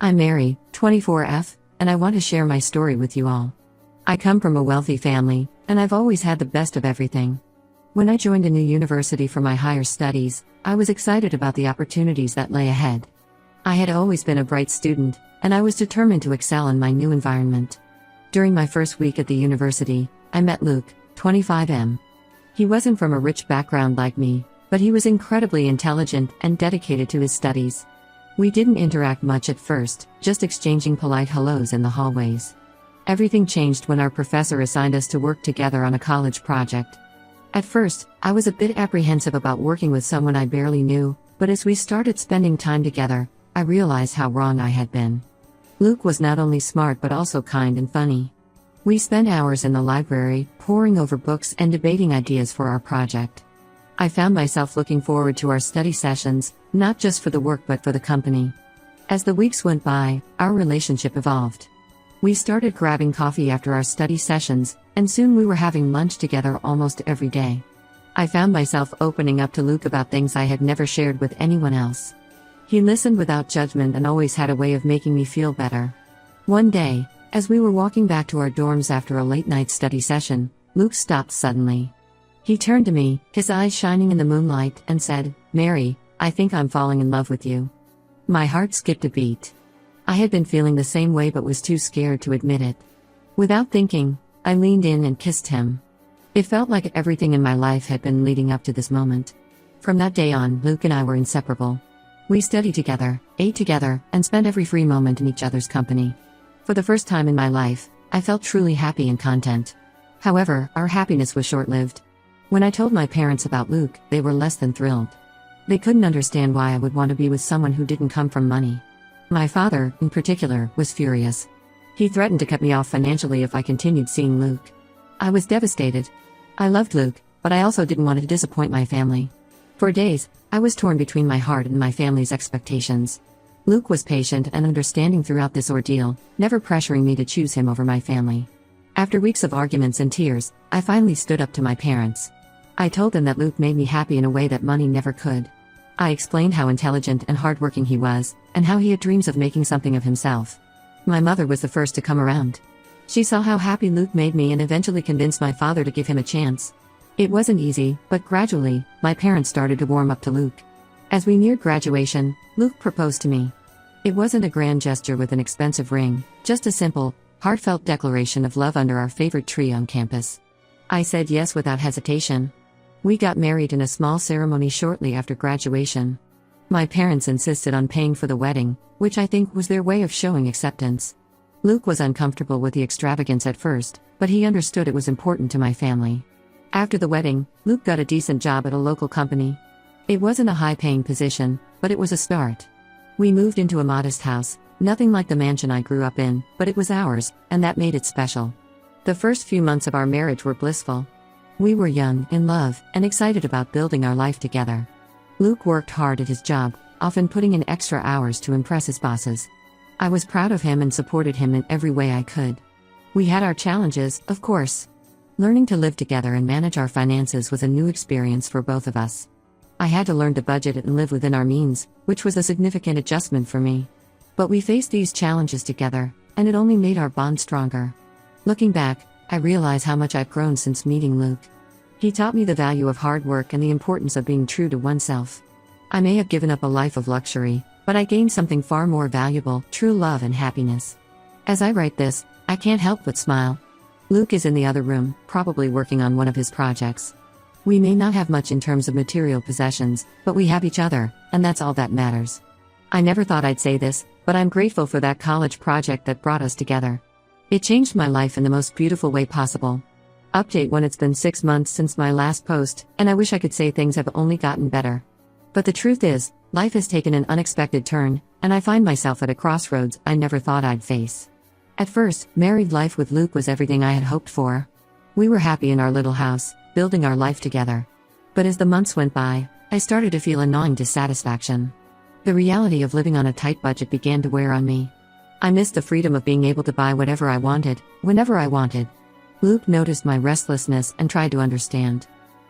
I'm Mary, 24F, and I want to share my story with you all. I come from a wealthy family, and I've always had the best of everything. When I joined a new university for my higher studies, I was excited about the opportunities that lay ahead. I had always been a bright student, and I was determined to excel in my new environment. During my first week at the university, I met Luke, 25M. He wasn't from a rich background like me, but he was incredibly intelligent and dedicated to his studies. We didn't interact much at first, just exchanging polite hellos in the hallways. Everything changed when our professor assigned us to work together on a college project. At first, I was a bit apprehensive about working with someone I barely knew, but as we started spending time together, I realized how wrong I had been. Luke was not only smart but also kind and funny. We spent hours in the library, poring over books and debating ideas for our project. I found myself looking forward to our study sessions, not just for the work but for the company. As the weeks went by, our relationship evolved. We started grabbing coffee after our study sessions, and soon we were having lunch together almost every day. I found myself opening up to Luke about things I had never shared with anyone else. He listened without judgment and always had a way of making me feel better. One day, as we were walking back to our dorms after a late-night study session, Luke stopped suddenly. He turned to me, his eyes shining in the moonlight, and said, "Mary, I think I'm falling in love with you." My heart skipped a beat. I had been feeling the same way but was too scared to admit it. Without thinking, I leaned in and kissed him. It felt like everything in my life had been leading up to this moment. From that day on, Luke and I were inseparable. We studied together, ate together, and spent every free moment in each other's company. For the first time in my life, I felt truly happy and content. However, our happiness was short-lived. When I told my parents about Luke, they were less than thrilled. They couldn't understand why I would want to be with someone who didn't come from money. My father, in particular, was furious. He threatened to cut me off financially if I continued seeing Luke. I was devastated. I loved Luke, but I also didn't want to disappoint my family. For days, I was torn between my heart and my family's expectations. Luke was patient and understanding throughout this ordeal, never pressuring me to choose him over my family. After weeks of arguments and tears, I finally stood up to my parents. I told them that Luke made me happy in a way that money never could. I explained how intelligent and hardworking he was, and how he had dreams of making something of himself. My mother was the first to come around. She saw how happy Luke made me and eventually convinced my father to give him a chance. It wasn't easy, but gradually, my parents started to warm up to Luke. As we neared graduation, Luke proposed to me. It wasn't a grand gesture with an expensive ring, just a simple, heartfelt declaration of love under our favorite tree on campus. I said yes without hesitation. We got married in a small ceremony shortly after graduation. My parents insisted on paying for the wedding, which I think was their way of showing acceptance. Luke was uncomfortable with the extravagance at first, but he understood it was important to my family. After the wedding, Luke got a decent job at a local company. It wasn't a high-paying position, but it was a start. We moved into a modest house, nothing like the mansion I grew up in, but it was ours, and that made it special. The first few months of our marriage were blissful. We were young, in love, and excited about building our life together. Luke worked hard at his job, often putting in extra hours to impress his bosses. I was proud of him and supported him in every way I could. We had our challenges, of course. Learning to live together and manage our finances was a new experience for both of us. I had to learn to budget and live within our means, which was a significant adjustment for me. But we faced these challenges together, and it only made our bond stronger. Looking back, I realize how much I've grown since meeting Luke. He taught me the value of hard work and the importance of being true to oneself. I may have given up a life of luxury, but I gained something far more valuable, true love and happiness. As I write this, I can't help but smile. Luke is in the other room, probably working on one of his projects. We may not have much in terms of material possessions, but we have each other, and that's all that matters. I never thought I'd say this, but I'm grateful for that college project that brought us together. It changed my life in the most beautiful way possible. Update when it's been 6 months since my last post, and I wish I could say things have only gotten better. But the truth is, life has taken an unexpected turn, and I find myself at a crossroads I never thought I'd face. At first, married life with Luke was everything I had hoped for. We were happy in our little house, building our life together. But as the months went by, I started to feel a gnawing dissatisfaction. The reality of living on a tight budget began to wear on me. I missed the freedom of being able to buy whatever I wanted, whenever I wanted. Luke noticed my restlessness and tried to understand.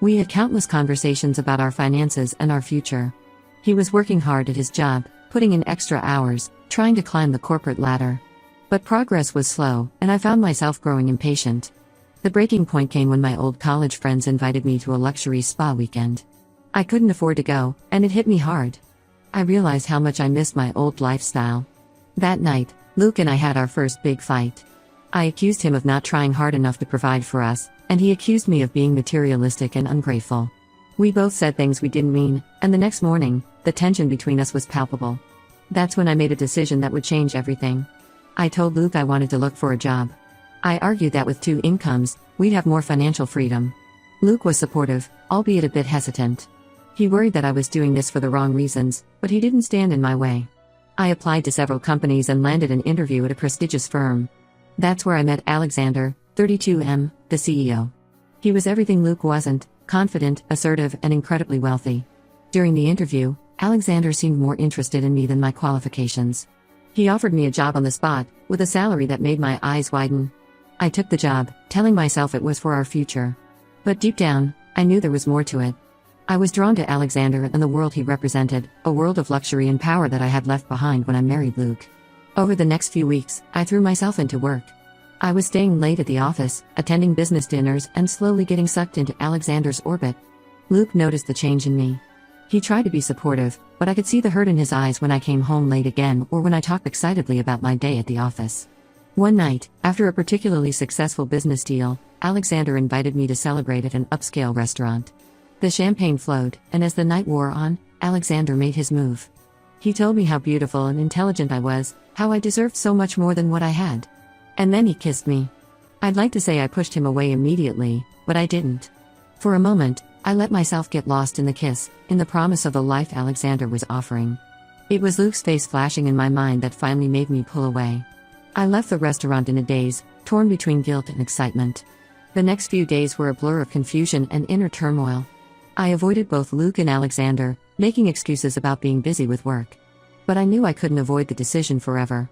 We had countless conversations about our finances and our future. He was working hard at his job, putting in extra hours, trying to climb the corporate ladder. But progress was slow, and I found myself growing impatient. The breaking point came when my old college friends invited me to a luxury spa weekend. I couldn't afford to go, and it hit me hard. I realized how much I missed my old lifestyle. That night, Luke and I had our first big fight. I accused him of not trying hard enough to provide for us, and he accused me of being materialistic and ungrateful. We both said things we didn't mean, and the next morning, the tension between us was palpable. That's when I made a decision that would change everything. I told Luke I wanted to look for a job. I argued that with 2 incomes, we'd have more financial freedom. Luke was supportive, albeit a bit hesitant. He worried that I was doing this for the wrong reasons, but he didn't stand in my way. I applied to several companies and landed an interview at a prestigious firm. That's where I met Alexander, 32M, the CEO. He was everything Luke wasn't: confident, assertive, and incredibly wealthy. During the interview, Alexander seemed more interested in me than my qualifications. He offered me a job on the spot, with a salary that made my eyes widen. I took the job, telling myself it was for our future. But deep down, I knew there was more to it. I was drawn to Alexander and the world he represented, a world of luxury and power that I had left behind when I married Luke. Over the next few weeks, I threw myself into work. I was staying late at the office, attending business dinners, and slowly getting sucked into Alexander's orbit. Luke noticed the change in me. He tried to be supportive, but I could see the hurt in his eyes when I came home late again or when I talked excitedly about my day at the office. One night, after a particularly successful business deal, Alexander invited me to celebrate at an upscale restaurant. The champagne flowed, and as the night wore on, Alexander made his move. He told me how beautiful and intelligent I was, how I deserved so much more than what I had. And then he kissed me. I'd like to say I pushed him away immediately, but I didn't. For a moment, I let myself get lost in the kiss, in the promise of the life Alexander was offering. It was Luke's face flashing in my mind that finally made me pull away. I left the restaurant in a daze, torn between guilt and excitement. The next few days were a blur of confusion and inner turmoil. I avoided both Luke and Alexander, making excuses about being busy with work. But I knew I couldn't avoid the decision forever.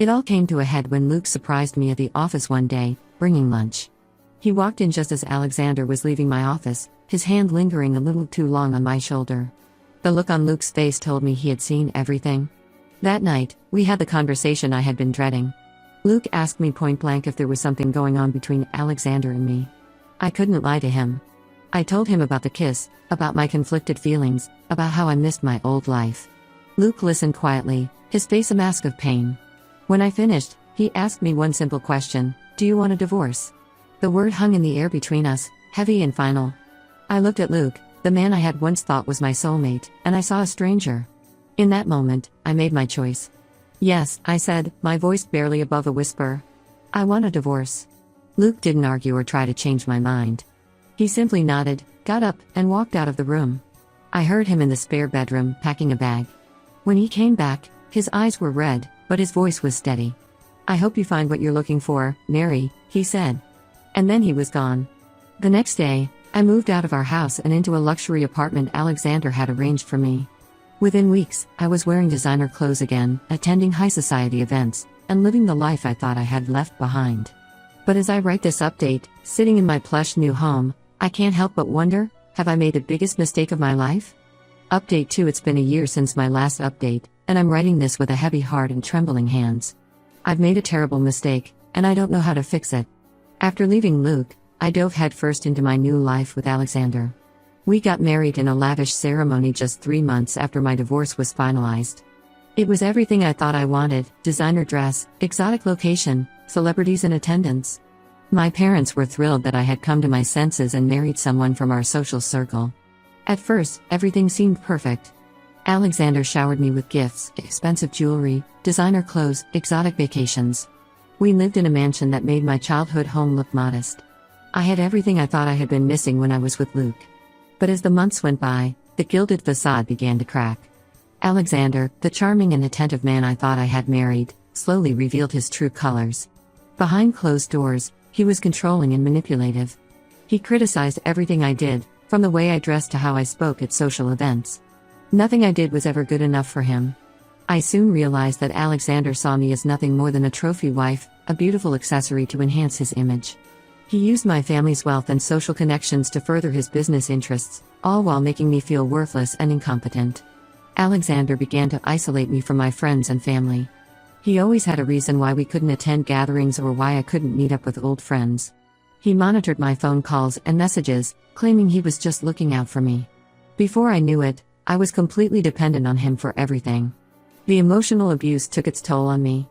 It all came to a head when Luke surprised me at the office one day, bringing lunch. He walked in just as Alexander was leaving my office, his hand lingering a little too long on my shoulder. The look on Luke's face told me he had seen everything. That night, we had the conversation I had been dreading. Luke asked me point blank if there was something going on between Alexander and me. I couldn't lie to him. I told him about the kiss, about my conflicted feelings, about how I missed my old life. Luke listened quietly, his face a mask of pain. When I finished, he asked me one simple question: "Do you want a divorce?" The word hung in the air between us, heavy and final. I looked at Luke, the man I had once thought was my soulmate, and I saw a stranger. In that moment, I made my choice. "Yes," I said, my voice barely above a whisper. "I want a divorce." Luke didn't argue or try to change my mind. He simply nodded, got up, and walked out of the room. I heard him in the spare bedroom, packing a bag. When he came back, his eyes were red, but his voice was steady. "I hope you find what you're looking for, Mary," he said. And then he was gone. The next day, I moved out of our house and into a luxury apartment Alexander had arranged for me. Within weeks, I was wearing designer clothes again, attending high society events, and living the life I thought I had left behind. But as I write this update, sitting in my plush new home, I can't help but wonder, have I made the biggest mistake of my life? Update 2. It's been a year since my last update, and I'm writing this with a heavy heart and trembling hands. I've made a terrible mistake, and I don't know how to fix it. After leaving Luke, I dove headfirst into my new life with Alexander. We got married in a lavish ceremony just 3 months after my divorce was finalized. It was everything I thought I wanted: designer dress, exotic location, celebrities in attendance. My parents were thrilled that I had come to my senses and married someone from our social circle. At first, everything seemed perfect. Alexander showered me with gifts, expensive jewelry, designer clothes, exotic vacations. We lived in a mansion that made my childhood home look modest. I had everything I thought I had been missing when I was with Luke. But as the months went by, the gilded facade began to crack. Alexander, the charming and attentive man I thought I had married, slowly revealed his true colors. Behind closed doors, he was controlling and manipulative. He criticized everything I did, from the way I dressed to how I spoke at social events. Nothing I did was ever good enough for him. I soon realized that Alexander saw me as nothing more than a trophy wife, a beautiful accessory to enhance his image. He used my family's wealth and social connections to further his business interests, all while making me feel worthless and incompetent. Alexander began to isolate me from my friends and family. He always had a reason why we couldn't attend gatherings or why I couldn't meet up with old friends. He monitored my phone calls and messages, claiming he was just looking out for me. Before I knew it, I was completely dependent on him for everything. The emotional abuse took its toll on me.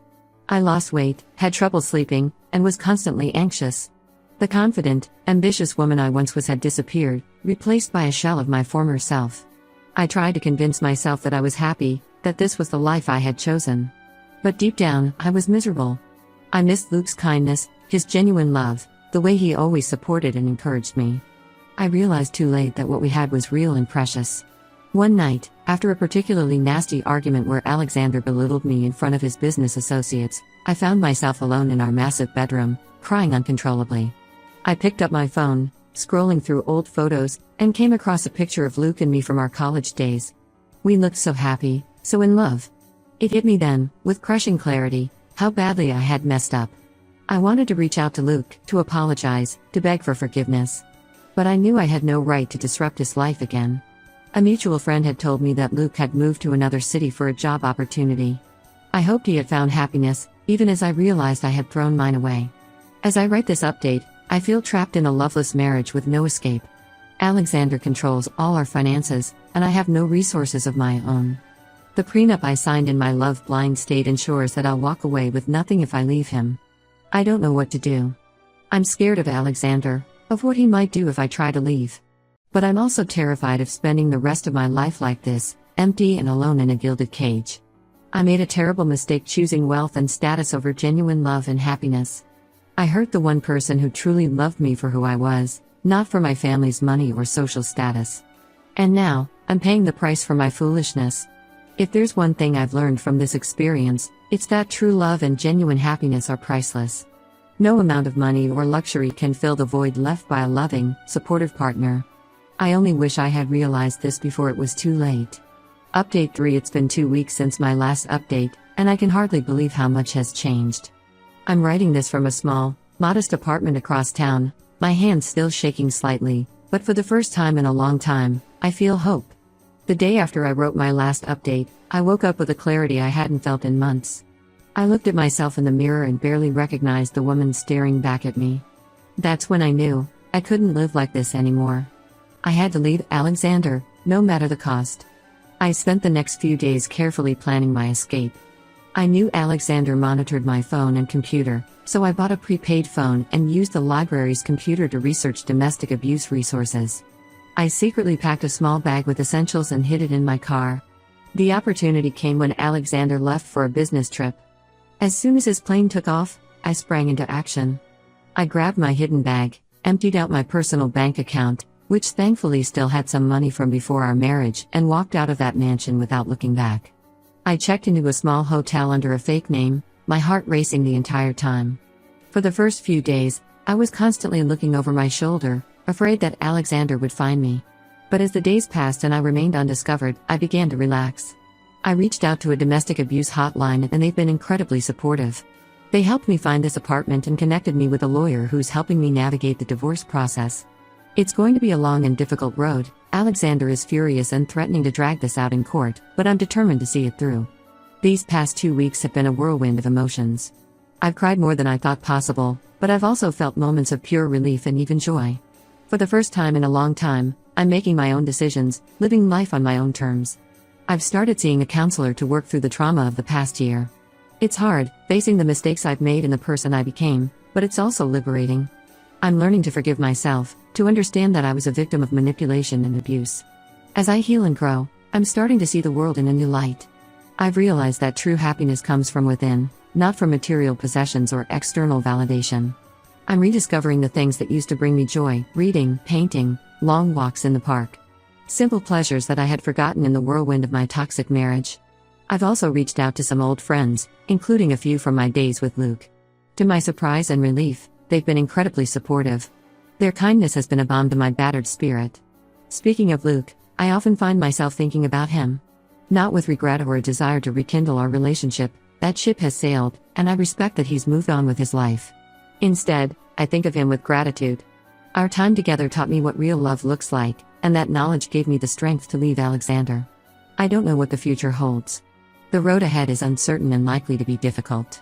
I lost weight, had trouble sleeping, and was constantly anxious. The confident, ambitious woman I once was had disappeared, replaced by a shell of my former self. I tried to convince myself that I was happy, that this was the life I had chosen. But deep down, I was miserable. I missed Luke's kindness, his genuine love, the way he always supported and encouraged me. I realized too late that what we had was real and precious. One night, after a particularly nasty argument where Alexander belittled me in front of his business associates, I found myself alone in our massive bedroom, crying uncontrollably. I picked up my phone, scrolling through old photos, and came across a picture of Luke and me from our college days. We looked so happy, so in love. It hit me then, with crushing clarity, how badly I had messed up. I wanted to reach out to Luke, to apologize, to beg for forgiveness. But I knew I had no right to disrupt his life again. A mutual friend had told me that Luke had moved to another city for a job opportunity. I hoped he had found happiness, even as I realized I had thrown mine away. As I write this update, I feel trapped in a loveless marriage with no escape. Alexander controls all our finances, and I have no resources of my own. The prenup I signed in my love-blind state ensures that I'll walk away with nothing if I leave him. I don't know what to do. I'm scared of Alexander, of what he might do if I try to leave. But I'm also terrified of spending the rest of my life like this, empty and alone in a gilded cage. I made a terrible mistake choosing wealth and status over genuine love and happiness. I hurt the one person who truly loved me for who I was, not for my family's money or social status. And now, I'm paying the price for my foolishness. If there's one thing I've learned from this experience, it's that true love and genuine happiness are priceless. No amount of money or luxury can fill the void left by a loving, supportive partner. I only wish I had realized this before it was too late. Update 3. It's been 2 weeks since my last update, and I can hardly believe how much has changed. I'm writing this from a small, modest apartment across town, my hands still shaking slightly, but for the first time in a long time, I feel hope. The day after I wrote my last update, I woke up with a clarity I hadn't felt in months. I looked at myself in the mirror and barely recognized the woman staring back at me. That's when I knew, I couldn't live like this anymore. I had to leave Alexander, no matter the cost. I spent the next few days carefully planning my escape. I knew Alexander monitored my phone and computer, so I bought a prepaid phone and used the library's computer to research domestic abuse resources. I secretly packed a small bag with essentials and hid it in my car. The opportunity came when Alexander left for a business trip. As soon as his plane took off, I sprang into action. I grabbed my hidden bag, emptied out my personal bank account, which thankfully still had some money from before our marriage, and walked out of that mansion without looking back. I checked into a small hotel under a fake name, my heart racing the entire time. For the first few days, I was constantly looking over my shoulder, afraid that Alexander would find me. But as the days passed and I remained undiscovered, I began to relax. I reached out to a domestic abuse hotline and they've been incredibly supportive. They helped me find this apartment and connected me with a lawyer who's helping me navigate the divorce process. It's going to be a long and difficult road. Alexander is furious and threatening to drag this out in court, but I'm determined to see it through. These past 2 weeks have been a whirlwind of emotions. I've cried more than I thought possible, but I've also felt moments of pure relief and even joy. For the first time in a long time, I'm making my own decisions, living life on my own terms. I've started seeing a counselor to work through the trauma of the past year. It's hard, facing the mistakes I've made and the person I became, but it's also liberating. I'm learning to forgive myself, to understand that I was a victim of manipulation and abuse. As I heal and grow, I'm starting to see the world in a new light. I've realized that true happiness comes from within, not from material possessions or external validation. I'm rediscovering the things that used to bring me joy: reading, painting, long walks in the park. Simple pleasures that I had forgotten in the whirlwind of my toxic marriage. I've also reached out to some old friends, including a few from my days with Luke. To my surprise and relief, they've been incredibly supportive. Their kindness has been a balm to my battered spirit. Speaking of Luke, I often find myself thinking about him. Not with regret or a desire to rekindle our relationship, that ship has sailed, and I respect that he's moved on with his life. Instead, I think of him with gratitude. Our time together taught me what real love looks like, and that knowledge gave me the strength to leave Alexander. I don't know what the future holds. The road ahead is uncertain and likely to be difficult.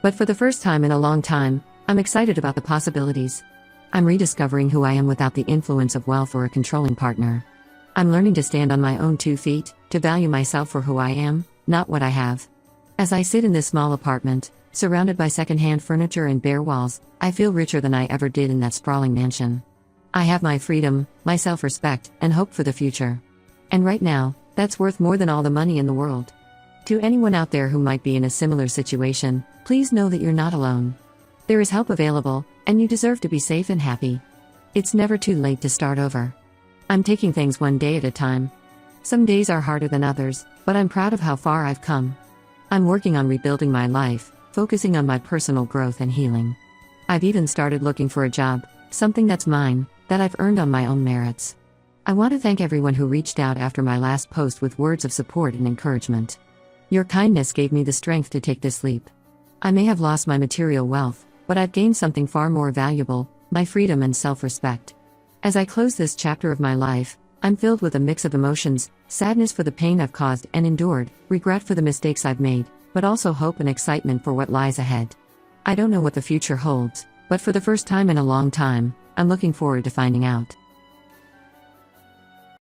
But for the first time in a long time, I'm excited about the possibilities. I'm rediscovering who I am without the influence of wealth or a controlling partner. I'm learning to stand on my own 2 feet, to value myself for who I am, not what I have. As I sit in this small apartment, surrounded by secondhand furniture and bare walls, I feel richer than I ever did in that sprawling mansion. I have my freedom, my self-respect, and hope for the future. And right now, that's worth more than all the money in the world. To anyone out there who might be in a similar situation, please know that you're not alone. There is help available, and you deserve to be safe and happy. It's never too late to start over. I'm taking things one day at a time. Some days are harder than others, but I'm proud of how far I've come. I'm working on rebuilding my life, focusing on my personal growth and healing. I've even started looking for a job, something that's mine, that I've earned on my own merits. I want to thank everyone who reached out after my last post with words of support and encouragement. Your kindness gave me the strength to take this leap. I may have lost my material wealth, but I've gained something far more valuable, my freedom and self-respect. As I close this chapter of my life, I'm filled with a mix of emotions: sadness for the pain I've caused and endured, regret for the mistakes I've made, but also hope and excitement for what lies ahead. I don't know what the future holds, but for the first time in a long time, I'm looking forward to finding out.